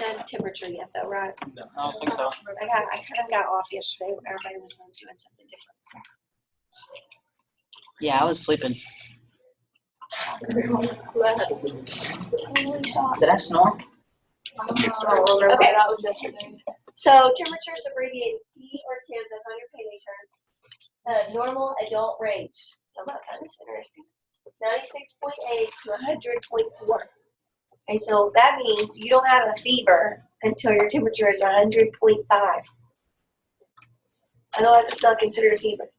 99 temperature yet, though, right? No, I don't think so. I kind of got off yesterday. Everybody was doing something different. So. Yeah, I was sleeping. Did I snore? Okay. So temperatures abbreviated T or temp, that's on your payday term. Normal adult range. I find this interesting. 96.8 to 100.4. Okay, so that means you don't have a fever until your temperature is 100.5. Otherwise, it's not considered a fever.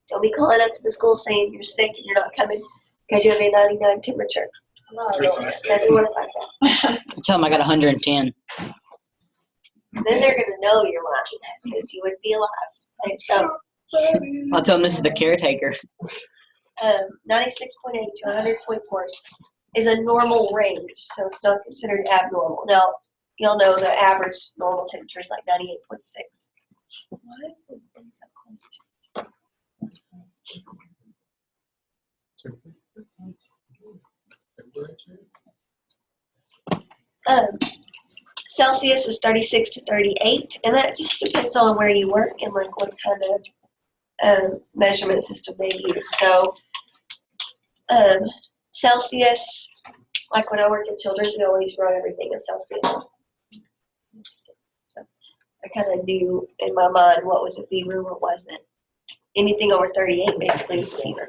Don't be calling up to the school saying you're sick and you're not coming because you have a 99 temperature. That's what like that. Tell them I got 110. Then they're going to know you're lying because you wouldn't be alive. Okay, so I'll tell them this is the caretaker. 96.8 to 100.4 is a normal range, so it's not considered abnormal. Now, y'all know the average normal temperature is like 98.6. Why is this thing so close to? Celsius is 36 to 38, and that just depends on where you work and like what kind of measurement system they use. So Celsius, like when I worked in children's, we always run everything in Celsius. So I kind of knew in my mind what was a fever and what wasn't. Anything over 38 basically is a fever.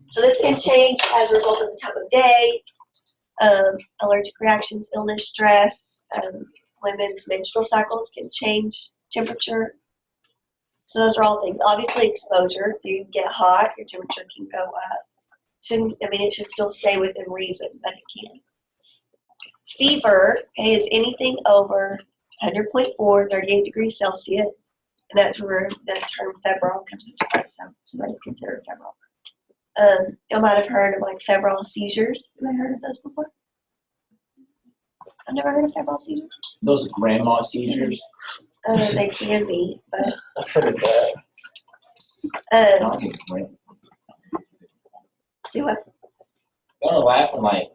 So this can change as a result of the time of day, allergic reactions, illness, stress. Women's menstrual cycles can change temperature. So those are all things. Obviously, exposure. If you get hot, your temperature can go up. It should still stay within reason, but it can. Fever is anything over 100.4, 38 degrees Celsius, and that's where the term febrile comes into play. So somebody's considered febrile. You might have heard of like febrile seizures. Have you heard of those before? I've never heard of febrile seizures. Those grandma seizures. They can be, but I've heard of that. Do what? Y'all are laughing like.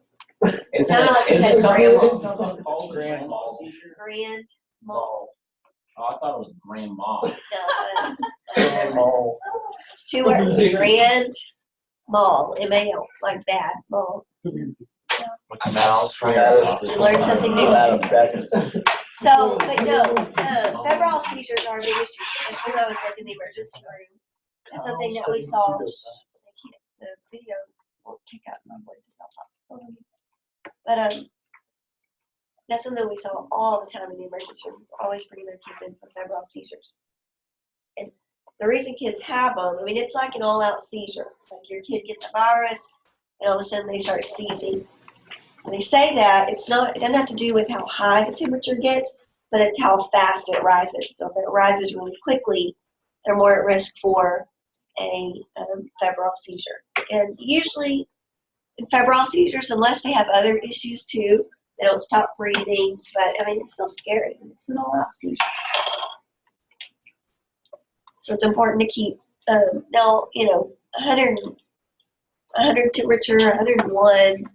Isn't Sounded like I said something called grandma seizure? Grand mal. Oh, I thought it was grandma. No, it's two words. Grand mal. M-A-L. Like bad mal. Now, You learn something new. So, but no, febrile seizures are a big issue, especially when I was working in the emergency room. That's something that we saw. The video won't kick out my voice if I'll talk. But that's something we saw all the time in the emergency room. Always bringing their kids in for febrile seizures. And the reason kids have them, it's like an all-out seizure. It's like your kid gets a virus, and all of a sudden they start seizing. When they say that, it doesn't have to do with how high the temperature gets, but it's how fast it rises. So if it rises really quickly, they're more at risk for a febrile seizure. And usually in febrile seizures, unless they have other issues too, they don't stop breathing, but it's still scary. It's an all-out seizure. So it's important to keep, 100 temperature, 101,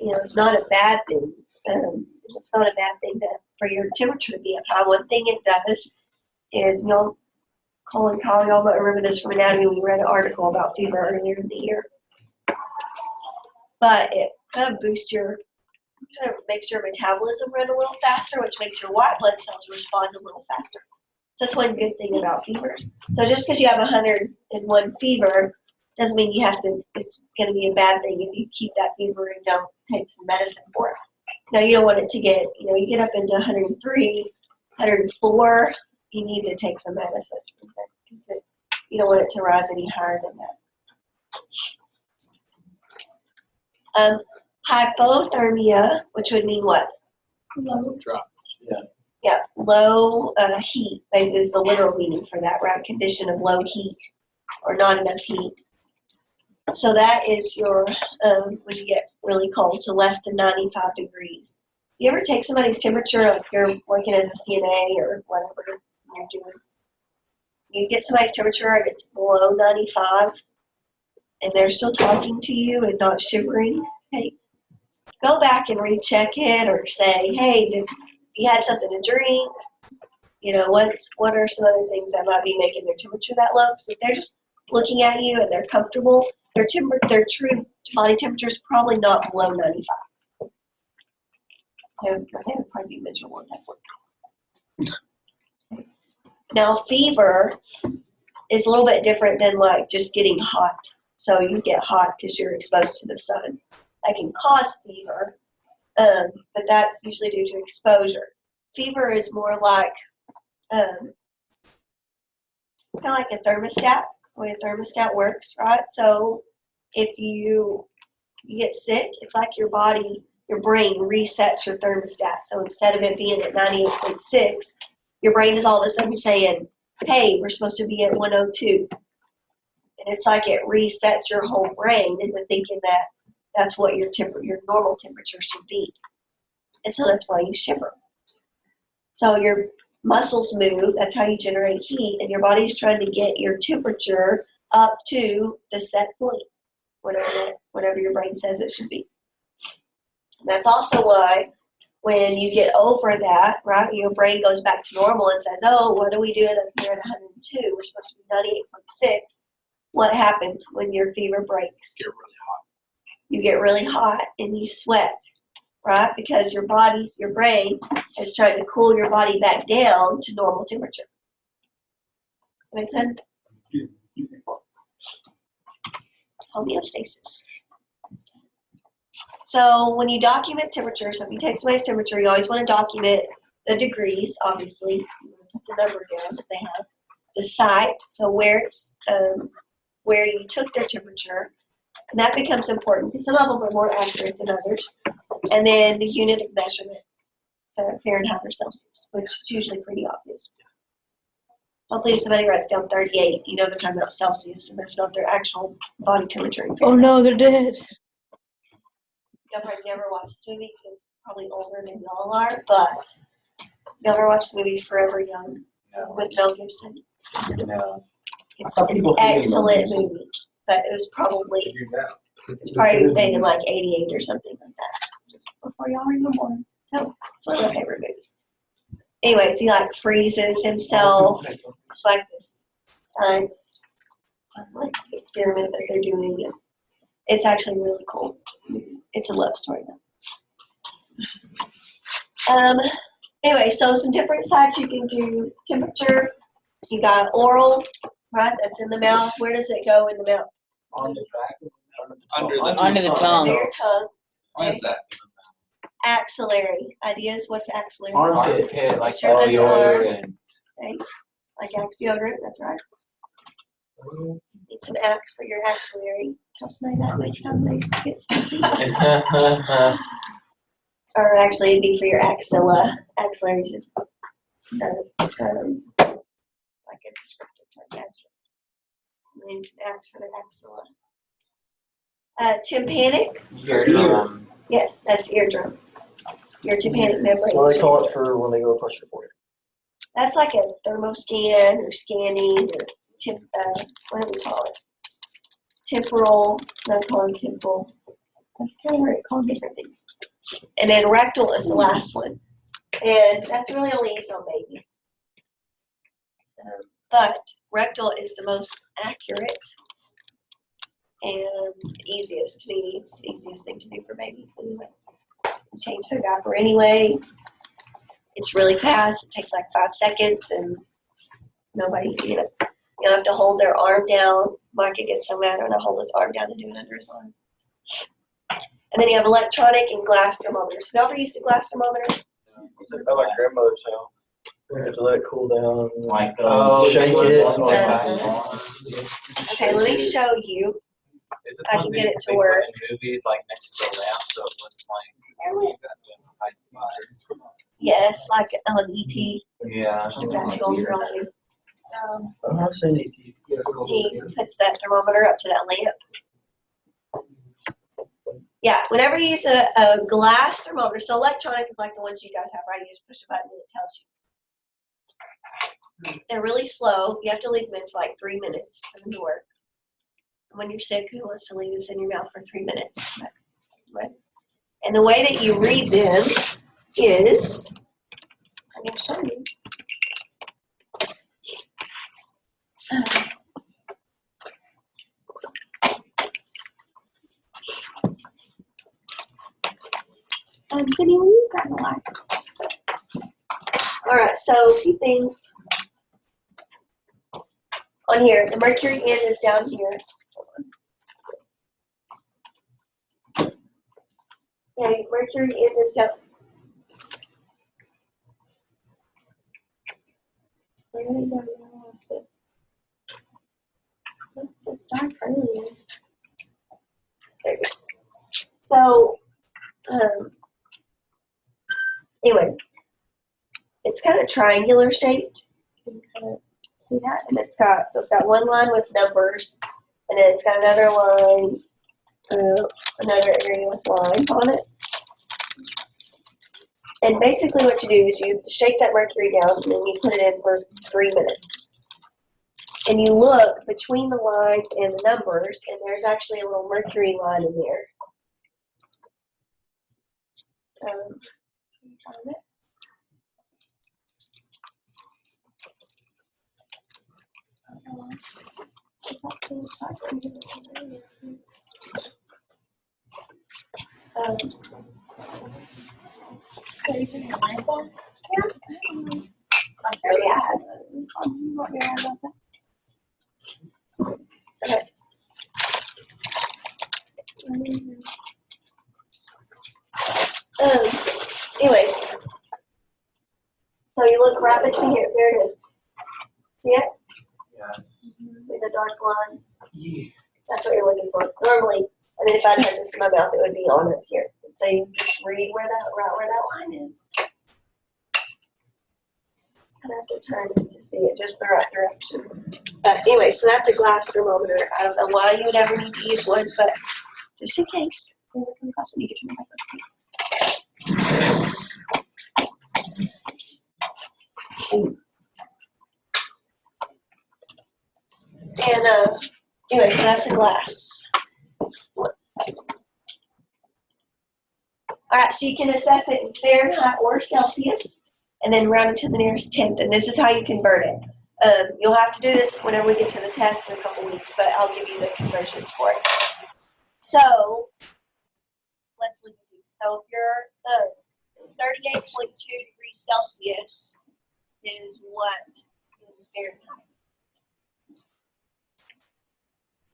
it's not a bad thing. It's not a bad thing for your temperature to be up high. One thing it does is, Cole and Kyle, y'all might remember this from anatomy. We read an article about fever earlier in the year. But it kind of makes your metabolism run a little faster, which makes your white blood cells respond a little faster. So that's one good thing about fevers. So just because you have 101 fever doesn't mean it's going to be a bad thing if you keep that fever and don't take some medicine for it. Now, you don't want it to get, you get up into 103, 104, you need to take some medicine. Okay? You don't want it to rise any higher than that. Hypothermia, which would mean what? Low drop. Yeah, low heat is the literal meaning for that, right? Condition of low heat or not enough heat. So that is your, when you get really cold, so less than 95 degrees. You ever take somebody's temperature, like you're working as a CNA or whatever you're doing, you get somebody's temperature and it's below 95 and they're still talking to you and not shivering? Hey, go back and recheck it or say, hey, did you had something to drink? You know, what are some other things that might be making their temperature that low? So if they're just looking at you and they're comfortable, their true body temperature is probably not below 95. They would probably be miserable at that point. Now, fever is a little bit different than like just getting hot. So you get hot because you're exposed to the sun. That can cause fever, but that's usually due to exposure. Fever is more like kind of like a thermostat, the way a thermostat works, right? So if you get sick, it's like your brain resets your thermostat. So instead of it being at 98.6, your brain is all of a sudden saying, hey, we're supposed to be at 102. And it's like it resets your whole brain into thinking that that's what your normal temperature should be. And so that's why you shiver. So your muscles move, that's how you generate heat, and your body's trying to get your temperature up to the set point, whatever your brain says it should be. And that's also why when you get over that, right, your brain goes back to normal and says, oh, what are we doing up here at 102? We're supposed to be 98.6. What happens when your fever breaks? Get really hot. You get really hot and you sweat, right? Because your brain is trying to cool your body back down to normal temperature. Make sense? Homeostasis. So when you document temperature, so if you take somebody's temperature, you always want to document the degrees, obviously. You want to put the number down that they have. The site, so where you took their temperature. And that becomes important because some of them are more accurate than others. And then the unit of measurement, Fahrenheit or Celsius, which is usually pretty obvious. Hopefully if somebody writes down 38, you know they're talking about Celsius and that's not their actual body temperature. Oh no, they're dead. Y'all probably never watched this movie because it's probably older than y'all are, but y'all ever watched the movie Forever Young with Mel Gibson? No. It's Some an people hated Mel excellent Gibson. movie, but it's probably made in like 88 or something like that. Before y'all were even born. So it's one of my favorite movies. Anyways, he like freezes himself. It's like this science like experiment that they're doing. And it's actually really cool. It's a love story though. Anyway, so some different sites you can do temperature. You got oral, right? That's in the mouth. Where does it go in the mouth? On the back. Under the Under tongue. your tongue. What is that? Axillary. Ideas? What's axillary? Armpit, like Sure, under cellular arm. and Okay. Like Axe deodorant. That's right. Need some Axe for your axillary. Tell somebody that makes somebody get stinky. Or actually, it'd be for your axilla. Axillary is like a descriptive term. Means Axe for the axilla. Tympanic. eardrum. Yes, that's eardrum. Your tympanic membrane. What do they call it for when they go to push report? That's like a thermoscan or scanning or what do we call it? Temporal. Not calling temporal. I've kind of heard it called different things. And then rectal is the last one. And that's really only used on babies. But rectal is the most accurate and easiest to me. It's the easiest thing to do for babies anyway. You change their diaper anyway. It's really fast. It takes like 5 seconds and nobody, you don't have to hold their arm down. Micah gets so mad when I hold his arm down and do it under his arm. And then you have electronic and glass thermometers. Have you ever used a glass thermometer? At my grandmother's house. We have to let it cool down. Like Shake it. Okay, let me show you. Is the I one can they- get it to they put work. in movies like next to the lamp, so it looks like. Yes, like on E.T. Yeah. It's actually on real too. I've seen it. He puts that thermometer up to that lamp. Yeah, whenever you use a glass thermometer, so electronic is like the ones you guys have, right? You just push a button and it tells you. They're really slow. You have to leave them in for like 3 minutes for them to work. And when you're sick, who wants to leave this in your mouth for 3 minutes? But And the way that you read them is, I'm going to show you. Cindy, will you grab the light? All right, so a few things on here. The mercury in is down here. Okay, mercury in is down. Where did it go? I lost it. It was dark earlier. There it is. So, anyway, it's kind of triangular shaped. You can kind of see that, and it's got one line with numbers, and then it's got another line, another area with lines on it. And basically, what you do is you shake that mercury down, and then you put it in for 3 minutes. And you look between the lines and the numbers, and there's actually a little mercury line in there. Can you find it? Are you turning the lamp on? Okay. Anyway, so you look right between here. There it is. See it? Yeah. See the dark line? Yeah. That's what you're looking for. Normally, I mean, if I'd had this in my mouth, it would be on up here. So you just read where that line is. I'd have to turn it to see it just the right direction. But anyway, so that's a glass thermometer. I don't know why you would ever need to use one, but just in case. You ever come across when you get your And anyway, so that's a glass. All right, so you can assess it in Fahrenheit or Celsius, and then round it to the nearest tenth. And this is how you convert it. You'll have to do this whenever we get to the test in a couple weeks, but I'll give you the conversions for it. So let's look at these. So if you're 38.2 degrees Celsius is what in Fahrenheit?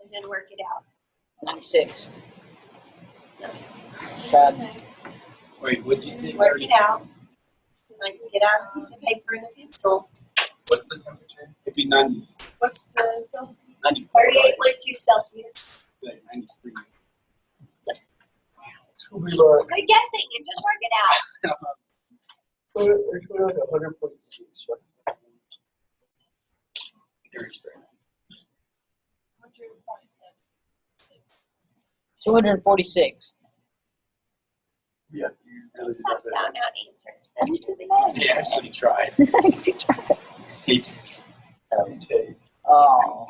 As in work it out. 96. No. Wait, what'd you say? Work it out. Like get out a piece of paper and a pencil. What's the temperature? It'd be 90. What's the Celsius? 94. 38.2 Celsius. Like 93. It's gonna be like, Good guessing and just work it out. it's gonna be like 100.6, right? Very straight. 246. Yeah. Stop out answers. I just did the math. He actually tried. I just tried. Hates it. Oh. Okay. Oh,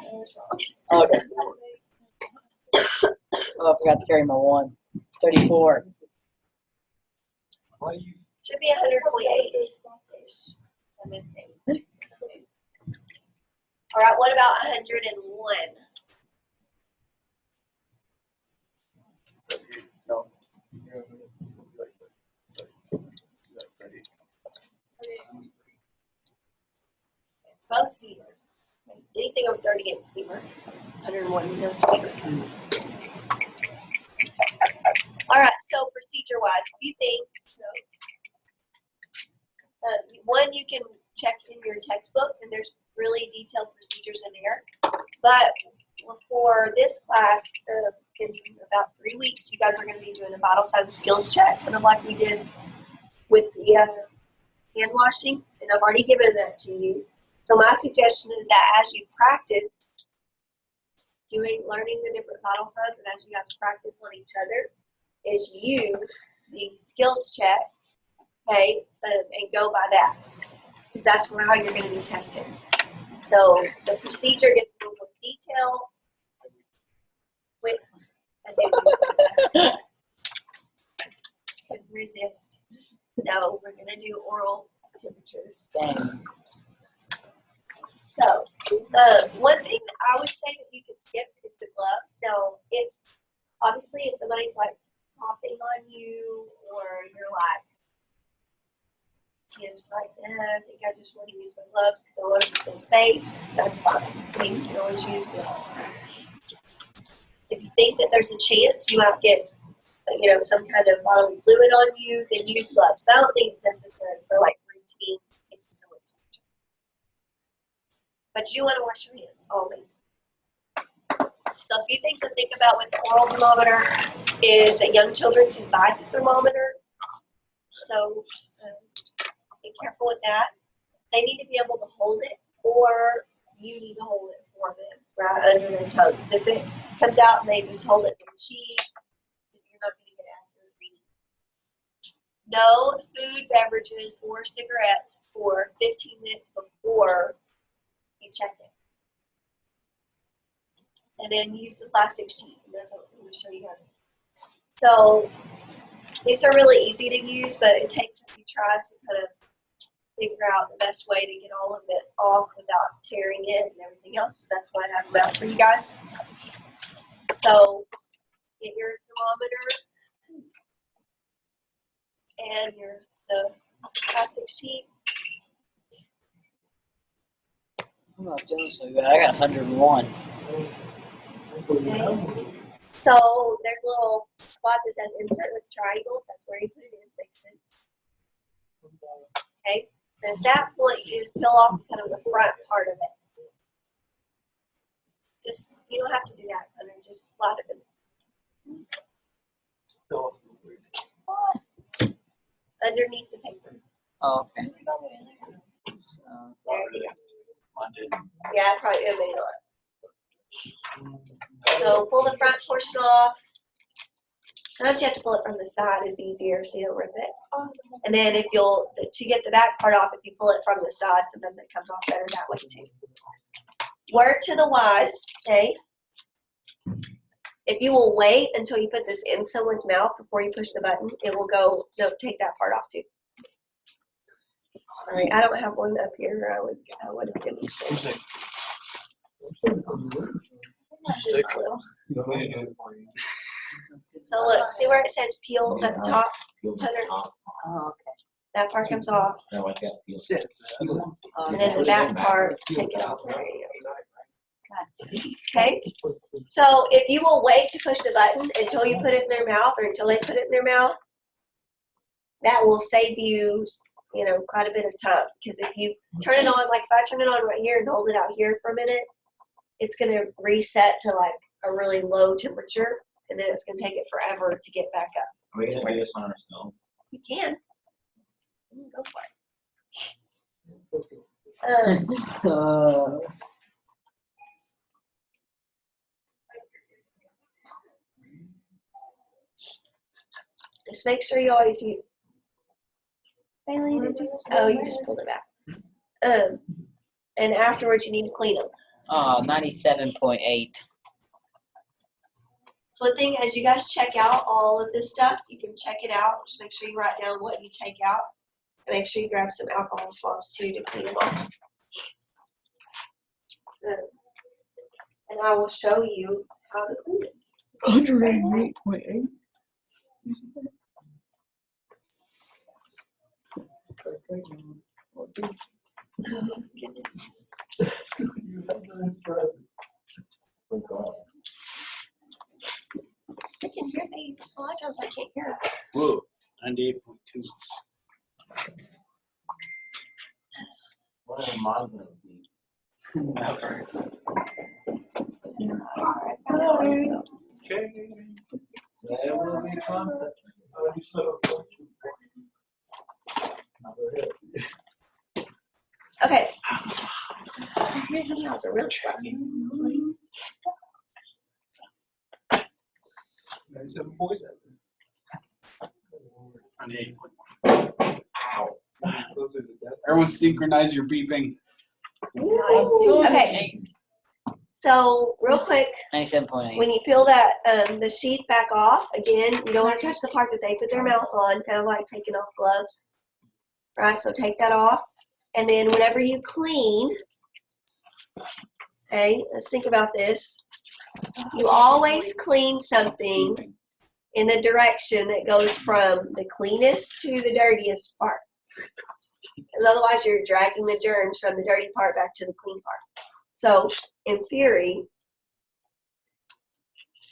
I forgot to carry my one. 34. Why you? Should be 100.8. All right, what about 101? No. Both fevers. Anything over 38 is fever. 101 no fever. All right, so procedure-wise, a few things. One, you can check in your textbook, and there's really detailed procedures in there. But for this class, in about 3 weeks, you guys are going to be doing a vital signs skills check, kind of like we did with the hand washing, and I've already given that to you. So my suggestion is that as you practice learning the different vital signs, and as you guys practice on each other, is use the skills check, okay, and go by that, because that's how you're going to be tested. So the procedure gives a little more detail. couldn't resist. No, we're gonna do oral temperatures. Dang. So, one thing that I would say that you could skip is the gloves. Now, obviously if somebody's like coughing on you, or you're like, you're just like, I think I just want to use my gloves because I want to feel safe, that's fine. You can always use gloves. If you think that there's a chance you might get, some kind of bodily fluid on you, then use gloves. But I don't think it's necessary for like routine taking someone's temperature. But you want to wash your hands always. So a few things to think about with the oral thermometer is that young children can bite the thermometer. So be careful with that. They need to be able to hold it, or you need to hold it for them, right under their tongues. If it comes out and they just hold it in the cheek, you're not going to get accurate reading. No food, beverages, or cigarettes for 15 minutes before you check it. And then use the plastic sheet. And that's what I'm going to show you guys. So these are really easy to use, but it takes a few tries to kind of figure out the best way to get all of it off without tearing it and everything else. That's why I have them out for you guys. So get your thermometer and the plastic sheet. I'm not doing so good. I got 101. Okay. So there's a little spot that says insert with triangles. That's where you put it in. Makes sense. Okay. And at that point, you just peel off kind of the front part of it. You don't have to do that, Hunter. Just slide it in. Underneath the paper. Oh, okay. There you go. Mine didn't. Yeah, I probably made it on. So pull the front portion off. Sometimes you have to pull it from the side is easier so you don't rip it. And then to get the back part off, if you pull it from the side, sometimes it comes off better that way too. Word to the wise, okay? If you will wait until you put this in someone's mouth before you push the button, it will go, no, take that part off too. Sorry, I don't have one up here. I would have given you some. So look, see where it says peel at the top, Hunter? Oh, okay. That part comes off, No, I can't feel and then the back part, take it off. There you go. Okay? So if you will wait to push the button until you put it in their mouth or until they put it in their mouth, that will save you, quite a bit of time. Because if you turn it on, like if I turn it on right here and hold it out here for a minute, it's going to reset to like a really low temperature, and then it's going to take it forever to get back up. Are we gonna do this on ourselves? You can. Go for it. Just make sure you always use. Bailey, did you? Oh, you just pulled it back. And afterwards, you need to clean them. 97.8. So one thing, as you guys check out all of this stuff, you can check it out. Just make sure you write down what you take out. And make sure you grab some alcohol swabs too to clean them off. And I will show you how to clean it. 108.8. Oh, goodness. I can hear these. A lot of times I can't hear them. Whoa, 98.2. What am I gonna be? Sorry, I found it also. Okay. There will be conflict. Okay. Here's something else. A real truck. 97 boys. 98. Ow. Everyone synchronize your beeping. Okay. So real quick, 97.8. when you peel that the sheath back off, again, you don't want to touch the part that they put their mouth on, kind of like taking off gloves. Right, so take that off. And then whenever you clean, okay, let's think about this. You always clean something in the direction that goes from the cleanest to the dirtiest part. Because otherwise you're dragging the germs from the dirty part back to the clean part. So in theory,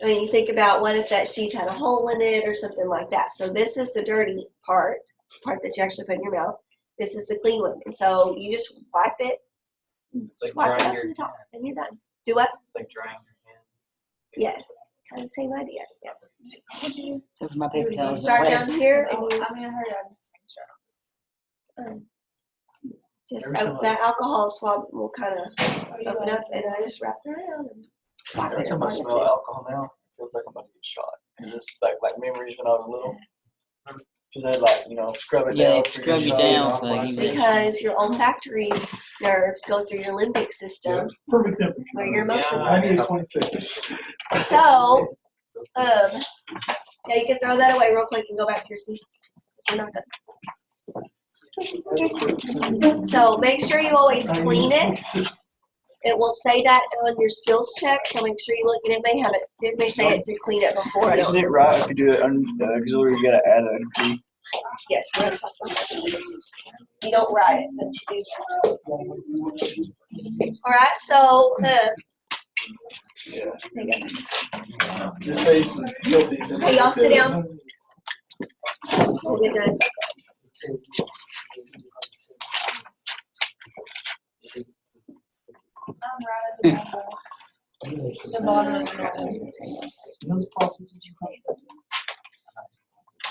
I mean, you think about what if that sheath had a hole in it or something like that. So this is the dirty part that you actually put in your mouth. This is the clean one. And so you just wipe it, It's like wipe it drying up your from the top, hands. and you're done. Do what? It's like drying your hands. Yes. Kind of same idea. Yes. So for my paper You towels. Start down here and Oh, you I mean, I heard I just make sure. just Every time that alcohol swab will kind of Oh, you open like up, and I just wrap it around and swap it. Every time I That's all you smell have to alcohol now, it feels like I'm about to get shot. And just like memories when I was little. Cause they like, scrub it Yeah, down. it for scrub your you shot, down for do. you. Because your olfactory nerves go through your limbic system, Perfect temperature. where your emotions Yeah. are. 98.6. So, yeah, you can throw that away real quick and go back to your seat. We're not done. So make sure you always clean it. It will say that on your skills check, so make sure you look, and it may say it to clean it before. I Isn't don't. it right if you do it under the auxiliary, you gotta add an entry? Yes, we're gonna talk about that. You don't write it, but you do. All right, so Yeah. there you go. Your face was guilty. Hey, y'all sit down. We'll get done. I'm right at the bottom of the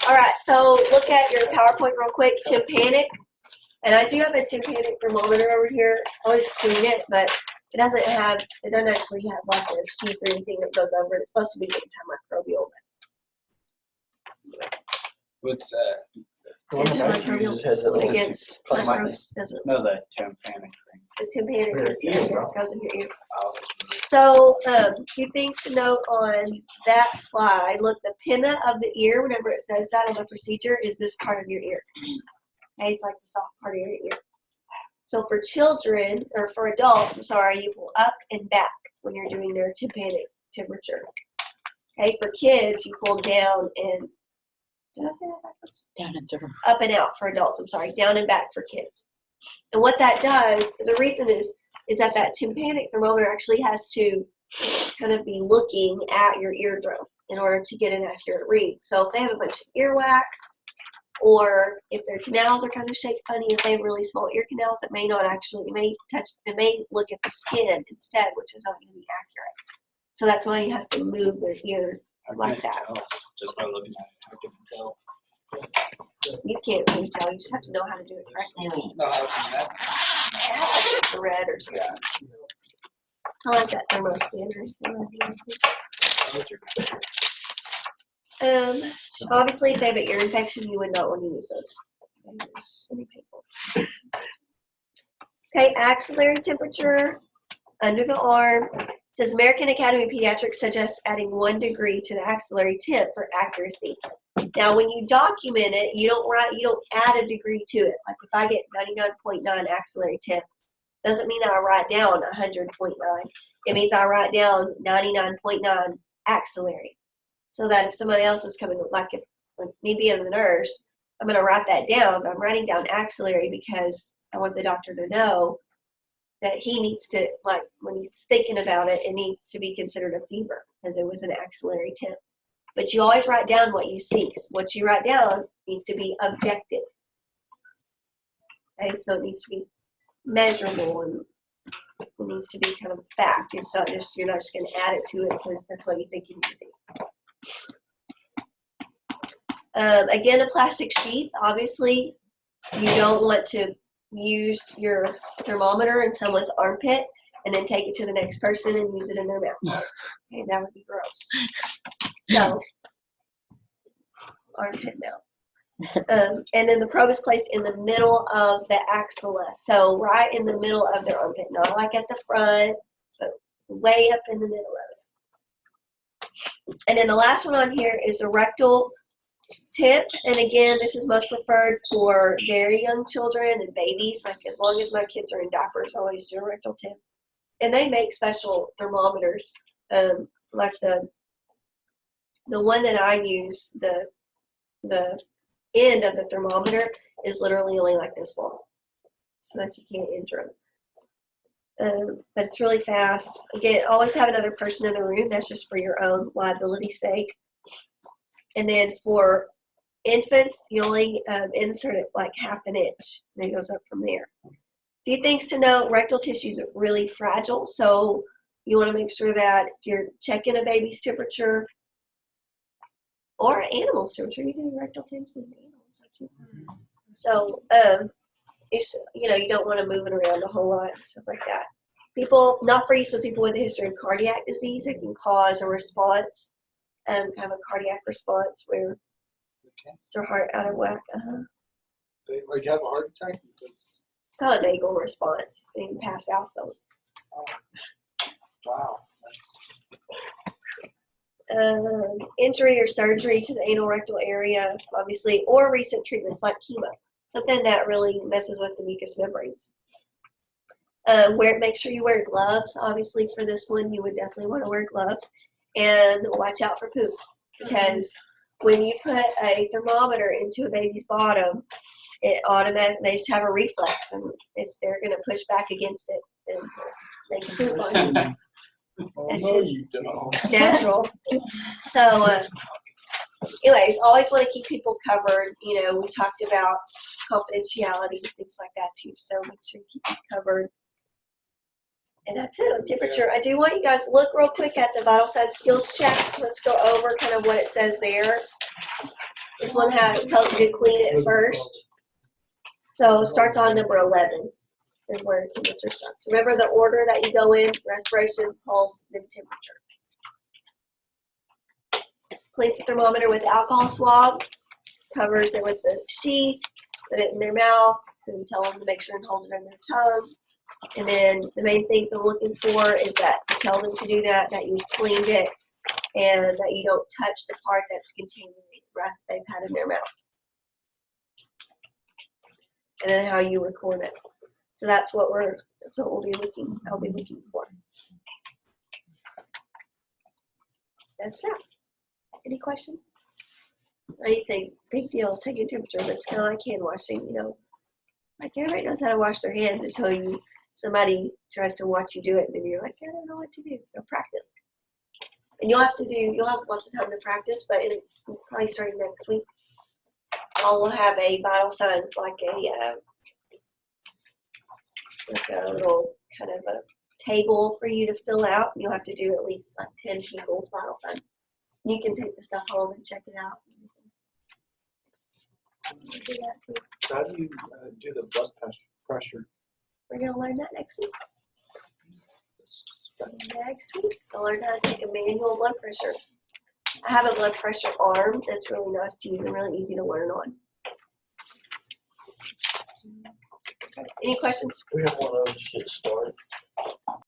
All right, so look at your PowerPoint real quick. Tympanic, and I do have a tympanic thermometer over here. I always clean it, but it doesn't actually have like a sheath or anything that goes over it. It's supposed to be antimicrobial. What's Antimicrobial against Plus microbes doesn't. No, the tympanic thing. The tympanic is goes in your ear. Oh, So, a few things to note on that slide. Look, the pinna of the ear, whenever it says that on the procedure, is this part of your ear. Okay, it's like the soft part of your ear. So for children, or for adults, you pull up and back when you're doing their tympanic temperature. Okay, for kids, you pull down and, did I say that backwards? Down and through. Up and out for adults, down and back for kids. And what that does, the reason is that tympanic thermometer actually has to kind of be looking at your eardrum in order to get an accurate read. So if they have a bunch of earwax, or if their canals are kind of shaped funny, if they have really small ear canals, it may look at the skin instead, which is not going to be accurate. So that's why you have to move the ear like that. Just by looking at it, I can tell. You can't really tell, you just have to know how to do it correctly. No, I was The red or something. I like that thermo scanner. Obviously, if they have an ear infection, you would not want to use those. Okay, it's just going to be painful. Okay, axillary temperature under the arm. It says American Academy of Pediatrics suggests adding 1 degree to the axillary temp for accuracy. Now, when you document it, you don't add a degree to it. Like if I get 99.9 axillary temp, doesn't mean that I write down 100.9. It means I write down 99.9 axillary. So that if somebody else is coming, like me being the nurse, I'm going to write that down. But I'm writing down axillary because I want the doctor to know that he needs to, like when he's thinking about it, it needs to be considered a fever because it was an axillary temp. But you always write down what you see. What you write down needs to be objective. Okay, so it needs to be measurable and it needs to be kind of a fact. You're not just going to add it to it because that's what you think you need to do. Again, a plastic sheath. Obviously, you don't want to use your thermometer in someone's armpit and then take it to the next person and use it in their mouth. Okay, that would be gross. So, armpit mouth. And then the probe is placed in the middle of the axilla. So right in the middle of their armpit, not like at the front, but way up in the middle of it. And then the last one on here is a rectal tip. And again, this is most preferred for very young children and babies. Like as long as my kids are in diapers, I always do a rectal tip. And they make special thermometers, like the one that I use, the end of the thermometer is literally only like this long, so that you can't injure them. But it's really fast. Again, always have another person in the room. That's just for your own liability's sake. And then for infants, you only insert it like 1/2 inch, and it goes up from there. A few things to note: rectal tissues are really fragile, so you want to make sure that you're checking a baby's temperature or animal's temperature. You do rectal temps in animals, don't you? So, it's, you don't want to move it around a whole lot and stuff like that. People, not for use with people with a history of cardiac disease. It can cause a response, kind of a cardiac response where it's their heart out of whack. Like have a heart attack? Because, It's called a vagal response. They can pass out though. wow, that's Injury or surgery to the anal rectal area, obviously, or recent treatments like chemo, something that really messes with the mucous membranes. Make sure you wear gloves. Obviously, for this one, you would definitely want to wear gloves, and watch out for poop, because when you put a thermometer into a baby's bottom, it automatically, they just have a reflex, and they're going to push back against it, and they can poop on you. oh, It's no, just- you don't. Natural. So, anyways, always want to keep people covered. We talked about confidentiality and things like that too. So make sure you keep it covered. And that's it on temperature. I do want you guys to look real quick at the vital signs skills check. Let's go over kind of what it says there. This one tells you to clean it first. So it starts on number 11. Is where temperature starts. Remember the order that you go in: respiration, pulse, then temperature. Cleans the thermometer with alcohol swab, covers it with the sheath, put it in their mouth, and tell them to make sure and hold it in their tongue. And then the main things I'm looking for is that you tell them to do that you've cleaned it, and that you don't touch the part that's containing the breath they've had in their mouth. And then how you record it. So that's what I'll be looking for. That's that. Any questions? Anything big deal, taking temperature, but it's kind of like hand washing, like everybody knows how to wash their hands until somebody tries to watch you do it, and then you're like, I don't know what to do. So practice. And you'll have lots of time to practice, but probably starting next week, we'll have a vital signs, like a little kind of a table for you to fill out. You'll have to do at least like 10 people's vital signs. You can take the stuff home and check it out. Do that too. So how do you do the blood pressure? We're going to learn that next week. Next week, I'll learn how to take a manual blood pressure. I have a blood pressure arm that's really nice to use and really easy to learn on. Any questions? We have one of those to get started.